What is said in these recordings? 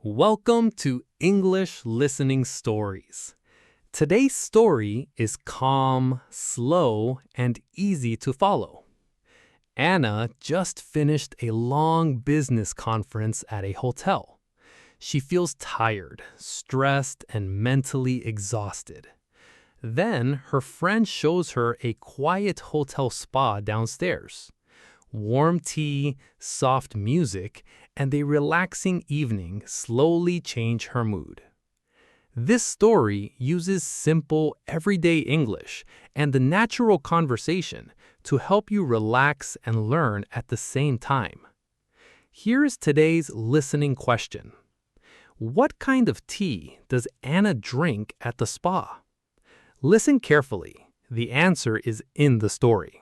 Welcome to English Listening Stories. Today's story is calm, slow, and easy to follow. Anna just finished a long business conference at a hotel. She feels tired, stressed, and mentally exhausted. Then her friend shows her a quiet hotel spa downstairs. Warm tea, soft music, and a relaxing evening slowly change her mood. This story uses simple, everyday English and the natural conversation to help you relax and learn at the same time. Here's today's listening question. What kind of tea does Anna drink at the spa? Listen carefully. The answer is in the story.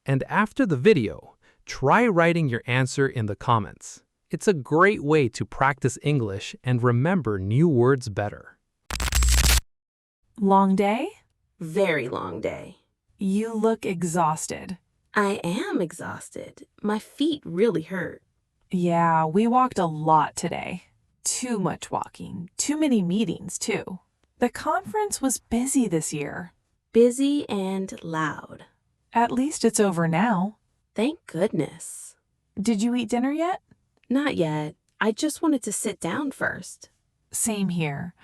And after the video, try writing your answer in the comments. It's a great way to practice English and remember new words better. Long day? Very long day. You look exhausted. I am exhausted. My feet really hurt. Yeah, we walked a lot today. Too much walking, too many meetings too. The conference was busy this year. Busy and loud. At least it's over now. Thank goodness. Did you eat dinner yet? Not yet. I just wanted to sit down first. Same here.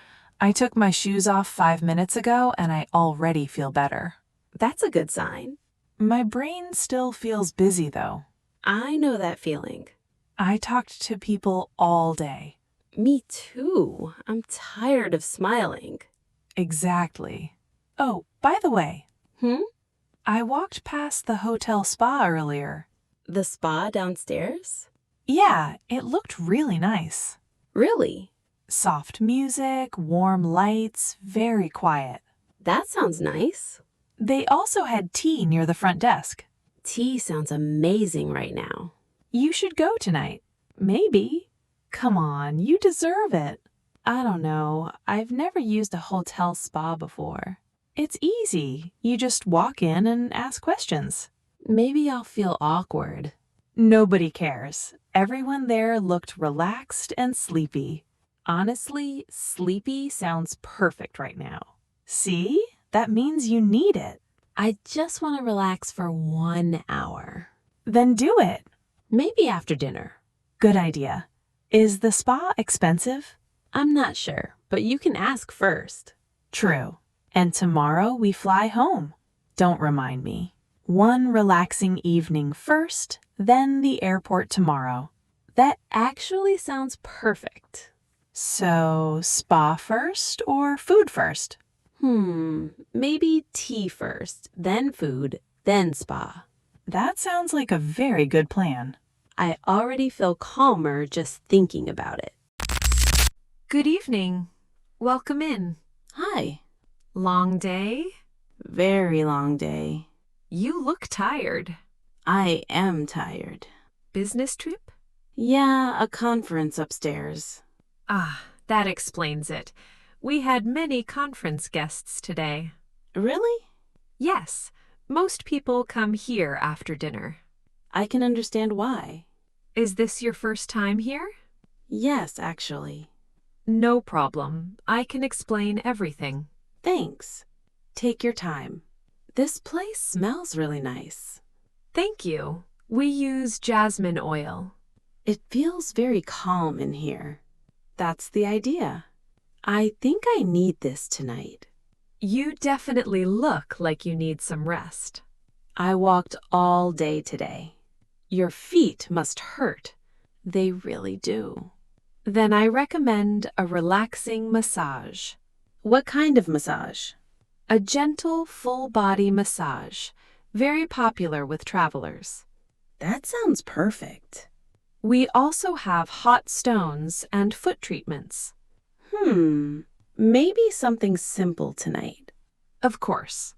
I took my shoes off 5 minutes ago and I already feel better. That's a good sign. My brain still feels busy though. I know that feeling. I talked to people all day. Me too. I'm tired of smiling. Exactly. Oh, by the way. I walked past the hotel spa earlier. The spa downstairs? Yeah, it looked really nice. Really? Soft music, warm lights, very quiet. That sounds nice. They also had tea near the front desk. Tea sounds amazing right now. You should go tonight. Maybe. Come on, you deserve it. I don't know. I've never used a hotel spa before. It's easy. You just walk in and ask questions. Maybe I'll feel awkward. Nobody cares. Everyone there looked relaxed and sleepy. Honestly, sleepy sounds perfect right now. See? That means you need it. I just want to relax for 1 hour. Then do it. Maybe after dinner. Good idea. Is the spa expensive? I'm not sure, but you can ask first. True. And tomorrow we fly home. Don't remind me. One relaxing evening first, then the airport tomorrow. That actually sounds perfect. So, spa first or food first? Maybe tea first, then food, then spa. That sounds like a very good plan. I already feel calmer just thinking about it. Good evening. Welcome in. Hi. Long day? Very long day. You look tired. I am tired. Business trip? Yeah, a conference upstairs. Ah, that explains it. We had many conference guests today. Really? Yes, most people come here after dinner. I can understand why. Is this your first time here? Yes, actually. No problem. I can explain everything. Thanks. Take your time. This place smells really nice. Thank you. We use jasmine oil. It feels very calm in here. That's the idea. I think I need this tonight. You definitely look like you need some rest. I walked all day today. Your feet must hurt. They really do. Then I recommend a relaxing massage. What kind of massage? A gentle, full-body massage, very popular with travelers. That sounds perfect. We also have hot stones and foot treatments. Maybe something simple tonight. Of course.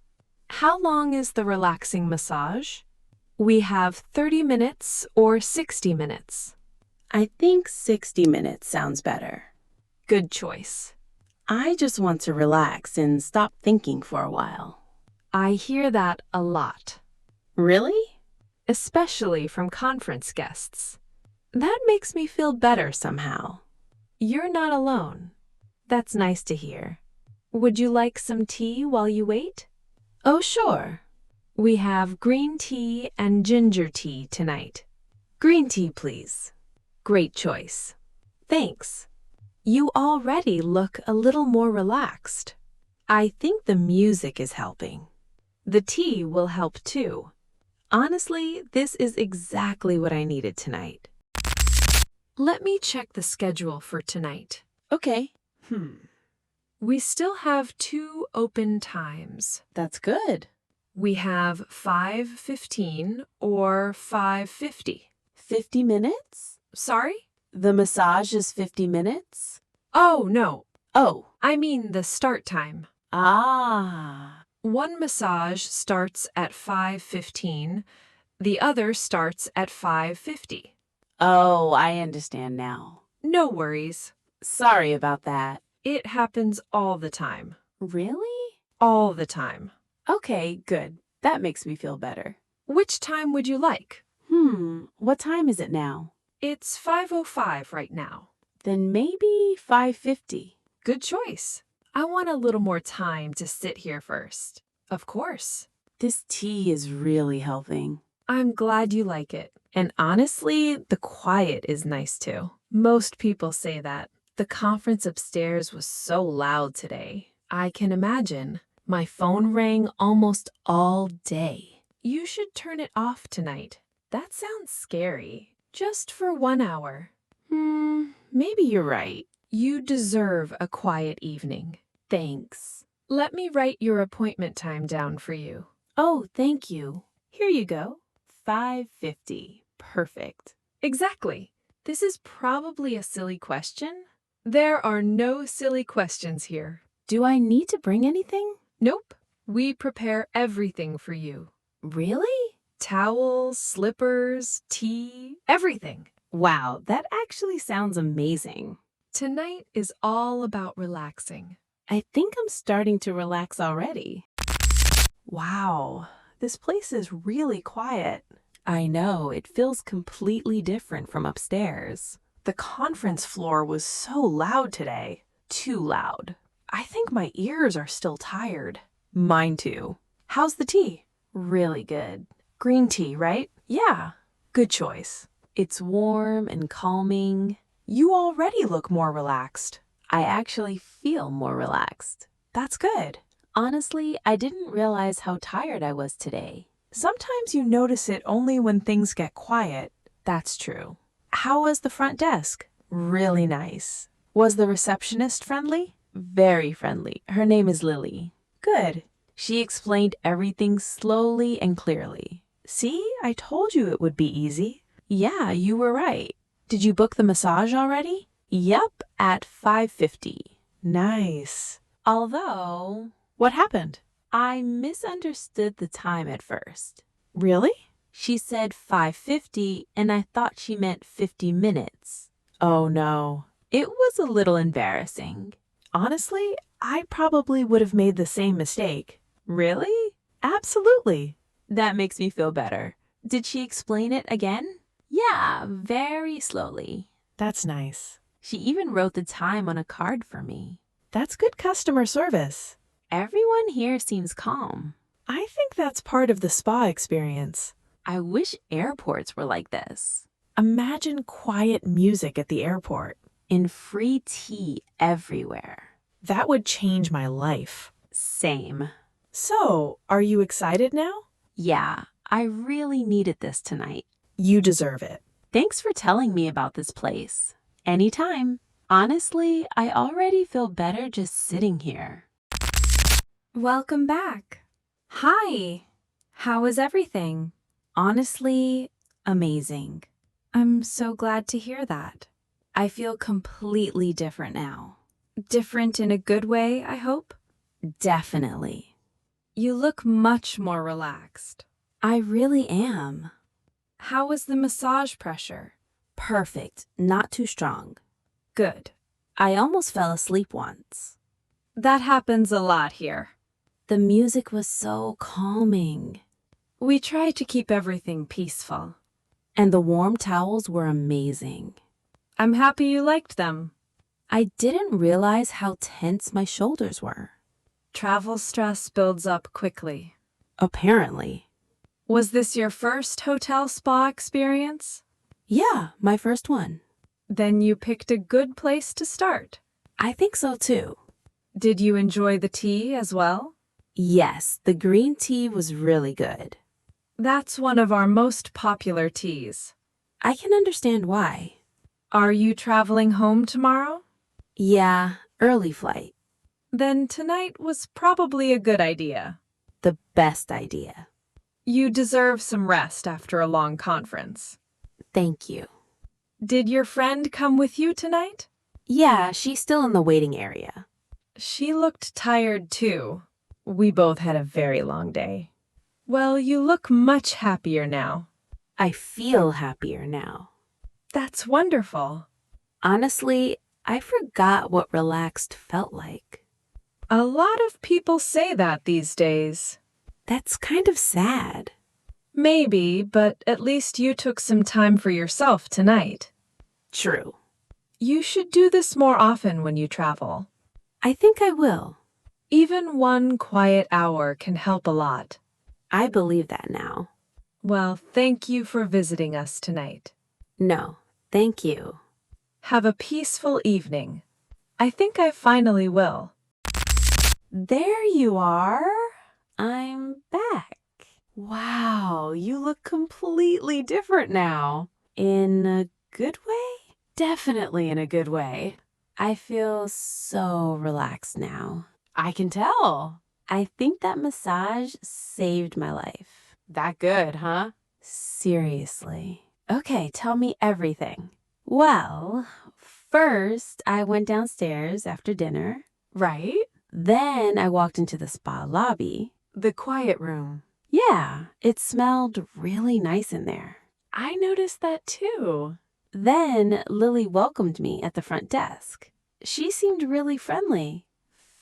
How long is the relaxing massage? We have 30 minutes or 60 minutes. I think 60 minutes sounds better. Good choice. I just want to relax and stop thinking for a while. I hear that a lot. Really? Especially from conference guests. That makes me feel better somehow. You're not alone. That's nice to hear. Would you like some tea while you wait? Oh, sure. We have green tea and ginger tea tonight. Green tea, please. Great choice. Thanks. You already look a little more relaxed. I think the music is helping. The tea will help too. Honestly, this is exactly what I needed tonight. Let me check the schedule for tonight. Okay. We still have 2 open times. That's good. We have 5:15 or 5:50. 50 minutes? Sorry? The massage is 50 minutes? Oh, no. Oh. I mean the start time. Ah. One massage starts at 5:15. The other starts at 5:50. Oh, I understand now. No worries. Sorry about that. It happens all the time. Really? All the time. Okay, good. That makes me feel better. Which time would you like? What time is it now? It's 5:05 right now. Then maybe 5:50. Good choice. I want a little more time to sit here first. Of course. This tea is really helping. I'm glad you like it. And honestly, the quiet is nice too. Most people say that. The conference upstairs was so loud today. I can imagine. My phone rang almost all day. You should turn it off tonight. That sounds scary. Just for 1 hour. Maybe you're right. You deserve a quiet evening. Thanks. Let me write your appointment time down for you. Oh, thank you. Here you go. 5:50. Perfect. Exactly. This is probably a silly question. There are no silly questions here. Do I need to bring anything? Nope. We prepare everything for you. Really? Towels, slippers, tea, everything. Wow, that actually sounds amazing. Tonight is all about relaxing. I think I'm starting to relax already. Wow, this place is really quiet. I know, it feels completely different from upstairs. The conference floor was so loud today. Too loud. I think my ears are still tired. Mine too. How's the tea? Really good. Green tea, right? Yeah. Good choice. It's warm and calming. You already look more relaxed. I actually feel more relaxed. That's good. Honestly, I didn't realize how tired I was today. Sometimes you notice it only when things get quiet. That's true. How was the front desk? Really nice. Was the receptionist friendly? Very friendly. Her name is Lily. Good. She explained everything slowly and clearly. See, I told you it would be easy. Yeah, you were right. Did you book the massage already? Yup, at 5:50. Nice. Although, what happened? I misunderstood the time at first. Really? She said 5:50 and I thought she meant 50 minutes. Oh no. It was a little embarrassing. Honestly, I probably would have made the same mistake. Really? Absolutely. That makes me feel better. Did she explain it again? Yeah, very slowly. That's nice. She even wrote the time on a card for me. That's good customer service. Everyone here seems calm. I think that's part of the spa experience. I wish airports were like this. Imagine quiet music at the airport and free tea everywhere. That would change my life. Same. So, are you excited now? Yeah, I really needed this tonight. You deserve it. Thanks for telling me about this place. Anytime. Honestly, I already feel better just sitting here. Welcome back. Hi. How is everything? Honestly, amazing. I'm so glad to hear that. I feel completely different now. Different in a good way, I hope? Definitely. You look much more relaxed. I really am. How was the massage pressure? Perfect, not too strong. Good. I almost fell asleep once. That happens a lot here. The music was so calming. We try to keep everything peaceful. And the warm towels were amazing. I'm happy you liked them. I didn't realize how tense my shoulders were. Travel stress builds up quickly. Apparently. Was this your first hotel spa experience? Yeah, my first one. Then you picked a good place to start. I think so too. Did you enjoy the tea as well? Yes, the green tea was really good. That's one of our most popular teas. I can understand why. Are you traveling home tomorrow? Yeah, early flight. Then tonight was probably a good idea. The best idea. You deserve some rest after a long conference. Thank you. Did your friend come with you tonight? Yeah, she's still in the waiting area. She looked tired too. We both had a very long day. Well, you look much happier now. I feel happier now. That's wonderful. Honestly, I forgot what relaxed felt like. A lot of people say that these days. That's kind of sad. Maybe, but at least you took some time for yourself tonight. True. You should do this more often when you travel. I think I will. Even one quiet hour can help a lot. I believe that now. Well, thank you for visiting us tonight. No, thank you. Have a peaceful evening. I think I finally will. There you are. I'm back. Wow, you look completely different now. In a good way? Definitely in a good way. I feel so relaxed now. I can tell. I think that massage saved my life. That good, huh? Seriously. Okay, tell me everything. Well, first I went downstairs after dinner. Right. Then I walked into the spa lobby. The quiet room. Yeah, it smelled really nice in there. I noticed that too. Then Lily welcomed me at the front desk. She seemed really friendly.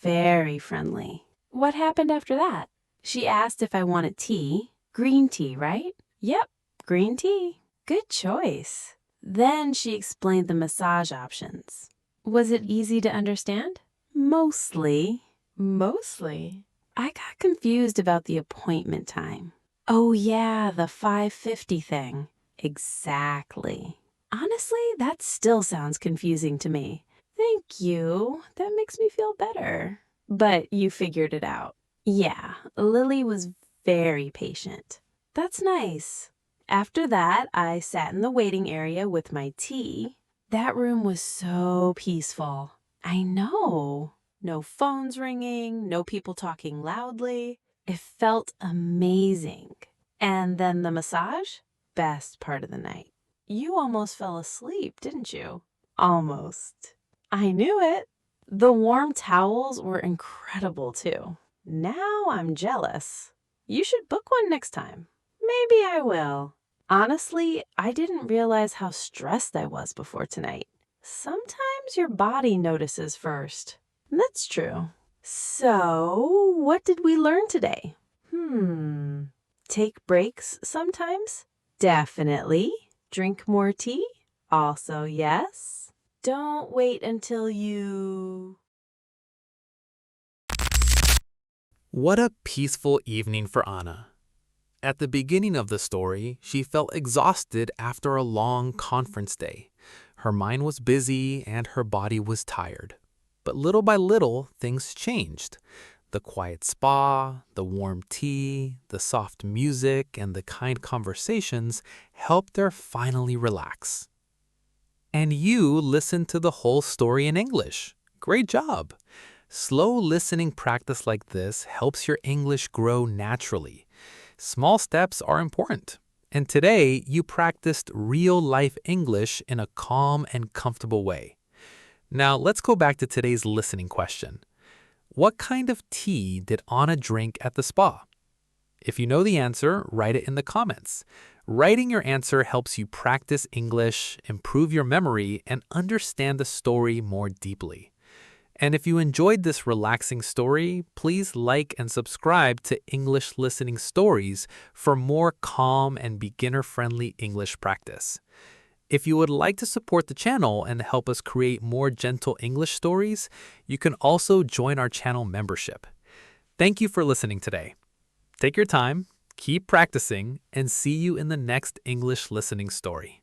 Very friendly. What happened after that? She asked if I wanted tea. Green tea, right? Yep, green tea. Good choice. Then she explained the massage options. Was it easy to understand? Mostly. Mostly? I got confused about the appointment time. Oh yeah, the 5:50 thing. Exactly. Honestly, that still sounds confusing to me. Thank you. That makes me feel better. But you figured it out. Yeah, Lily was very patient. That's nice. After that, I sat in the waiting area with my tea. That room was so peaceful. I know. No phones ringing, no people talking loudly. It felt amazing. And then the massage? Best part of the night. You almost fell asleep, didn't you? Almost. I knew it. The warm towels were incredible too. Now I'm jealous. You should book one next time. Maybe I will. Honestly, I didn't realize how stressed I was before tonight. Sometimes your body notices first. That's true. So, what did we learn today? Take breaks sometimes? Definitely. Drink more tea? Also yes. Don't wait until you... What a peaceful evening for Anna. At the beginning of the story, she felt exhausted after a long conference day. Her mind was busy and her body was tired. But little by little, things changed. The quiet spa, the warm tea, the soft music, and the kind conversations helped her finally relax. And you listened to the whole story in English. Great job! Slow listening practice like this helps your English grow naturally. Small steps are important. And today, you practiced real-life English in a calm and comfortable way. Now, let's go back to today's listening question. What kind of tea did Anna drink at the spa? If you know the answer, write it in the comments. Writing your answer helps you practice English, improve your memory, and understand the story more deeply. And if you enjoyed this relaxing story, please like and subscribe to English Listening Stories for more calm and beginner-friendly English practice. If you would like to support the channel and help us create more gentle English stories, you can also join our channel membership. Thank you for listening today. Take your time, keep practicing, and see you in the next English listening story.